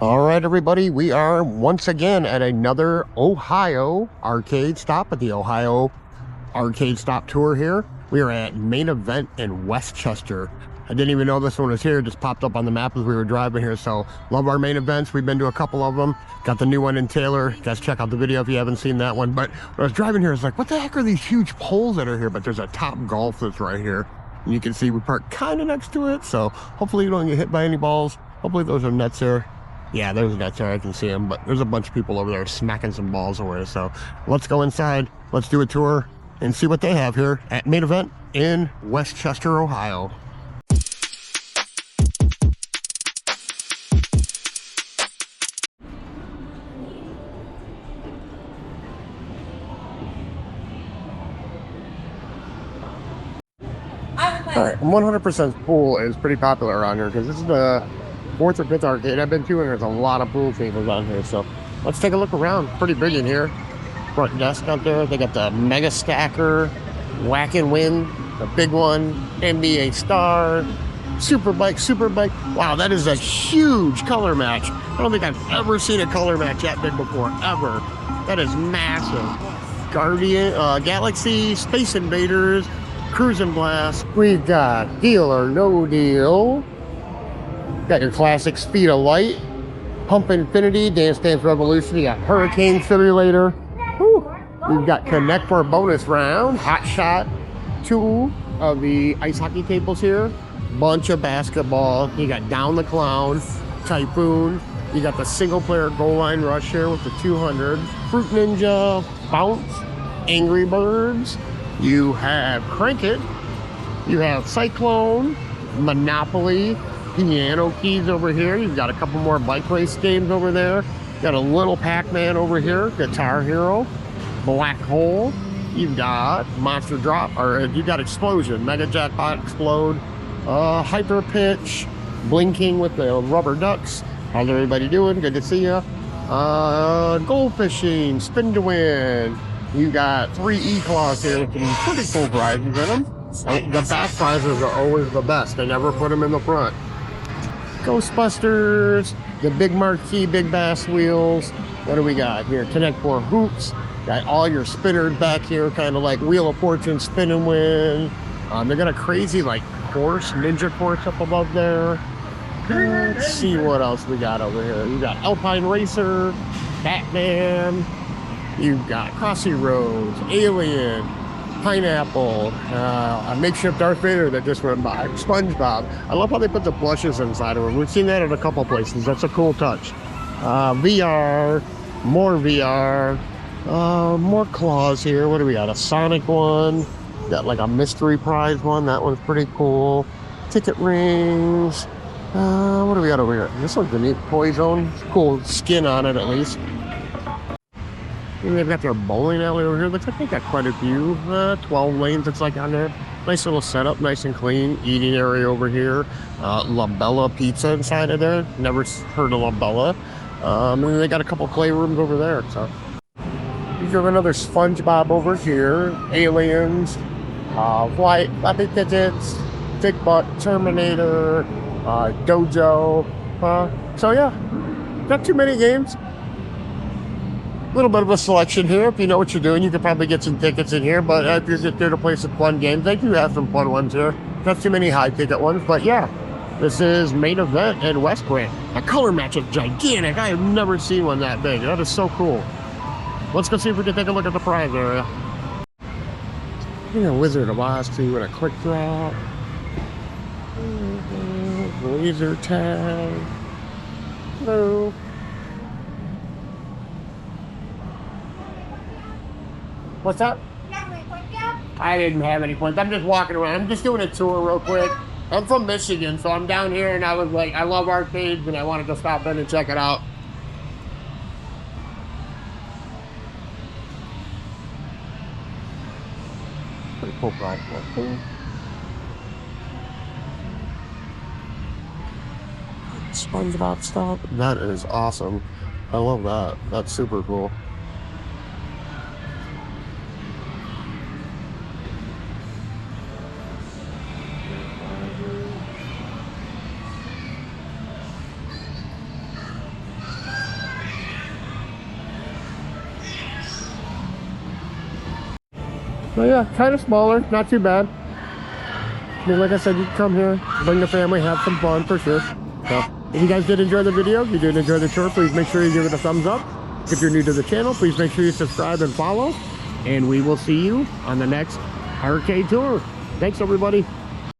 All right, everybody, we are once again at another Ohio arcade stop at the Ohio Arcade Stop Tour here. We are at Main Event in Westchester. I didn't even know this one was here. It just popped up on the map as we were driving here. So love our main events. We've been to a couple of them. Got the new one in Taylor. Guys, check out the video if you haven't seen that one. But when I was driving here, I was like, what the heck are these huge poles that are here? But there's a Top Golf that's right here. And you can see we parked kind of next to it. So hopefully you don't get hit by any balls. Hopefully those are nets here. Yeah, there's nets there. I can see them. But there's a bunch of people over there smacking some balls away. So let's go inside. Let's do a tour and see what they have here at Main Event in Westchester, Ohio. All right, 100% pool is pretty popular around here because this is the 4th or 5th arcade I've been to, and there's a lot of pool tables on here. So let's take a look around. Pretty big in here. Front desk out there. They got the Mega Stacker, Whack and Win, the big one, NBA Star, Super Bike. Wow, that is a huge color match. I don't think I've ever seen a color match that big before, ever. That is massive. Guardian, Galaxy, Space Invaders, Cruisin' Blast. We've got Deal or No Deal. Got your classic Speed of Light, Pump Infinity, Dance Dance Revolution. You got Hurricane Simulator. We've got Connect for a bonus round, Hot Shot, 2 of the ice hockey tables here, bunch of basketball. You got Down the Clown, Typhoon. You got the single player goal line rush here with the 200, Fruit Ninja, Bounce, Angry Birds. You have Crank It. You have Cyclone, Monopoly, Piano Keys over here. You've got a couple more bike race games over there. Got a little Pac-Man over here, Guitar Hero, Black Hole. You've got Monster Drop, or you got Explosion, Mega Jackpot Explode, Hyper Pitch, Blinking with the rubber ducks. How's everybody doing? Good to see you. Gold Fishing, Spin to Win. You got 3 E-Claws here with some pretty cool prizes in them. The back prizes are always the best. They never put them in the front. Ghostbusters, the big marquee, big bass wheels. What do we got here? Connect 4 hoops. Got all your spinners back here, kind of like Wheel of Fortune, Spin and Win. They got a crazy like course, ninja course up above there. Let's see what else we got over here. You got Alpine Racer, Batman. You've got Crossy Roads, Alien, Pineapple, a makeshift Darth Vader that just went by, SpongeBob. I love how they put the blushes inside of them. We've seen that at a couple places. That's a cool touch. VR, more VR, more claws here. What do we got? A Sonic one. Got like a mystery prize one. That one's pretty cool. Ticket rings. What do we got over here? This one's a neat Toy Zone. Cool skin on it at least. And they've got their bowling alley over here. Looks like they got quite a few. 12 lanes it's like on there. Nice little setup, nice and clean. Eating area over here. La Bella Pizza inside of there. Never heard of La Bella. And they got a couple playrooms over there. So you have another SpongeBob over here. Aliens, Flappy Tickets, Thick Butt, Terminator, Dojo. So yeah, not too many games. A little bit of a selection here. If you know what you're doing, you could probably get some tickets in here. But if you're just there to play some fun games, they do have some fun ones here. Not too many high ticket ones, but yeah. This is Main Event in West Point. A color match is gigantic. I have never seen one that big. That is so cool. Let's go see if we can take a look at the prize area. Wizard of Oz 2 with a quick drop. Laser tag. Hello. What's up? I didn't have any points. I'm just walking around. I'm just doing a tour real quick. I'm from Michigan, so I'm down here, and I was like, I love arcades, and I wanted to stop in and check it out. Pretty cool price. SpongeBob stuff. That is awesome. I love that. That's super cool. But yeah, kind of smaller, not too bad. I mean, like I said, you can come here, bring the family, have some fun for sure. So, if you guys did enjoy the video, if you did enjoy the tour, please make sure you give it a thumbs up. If you're new to the channel, please make sure you subscribe and follow. And we will see you on the next arcade tour. Thanks, everybody.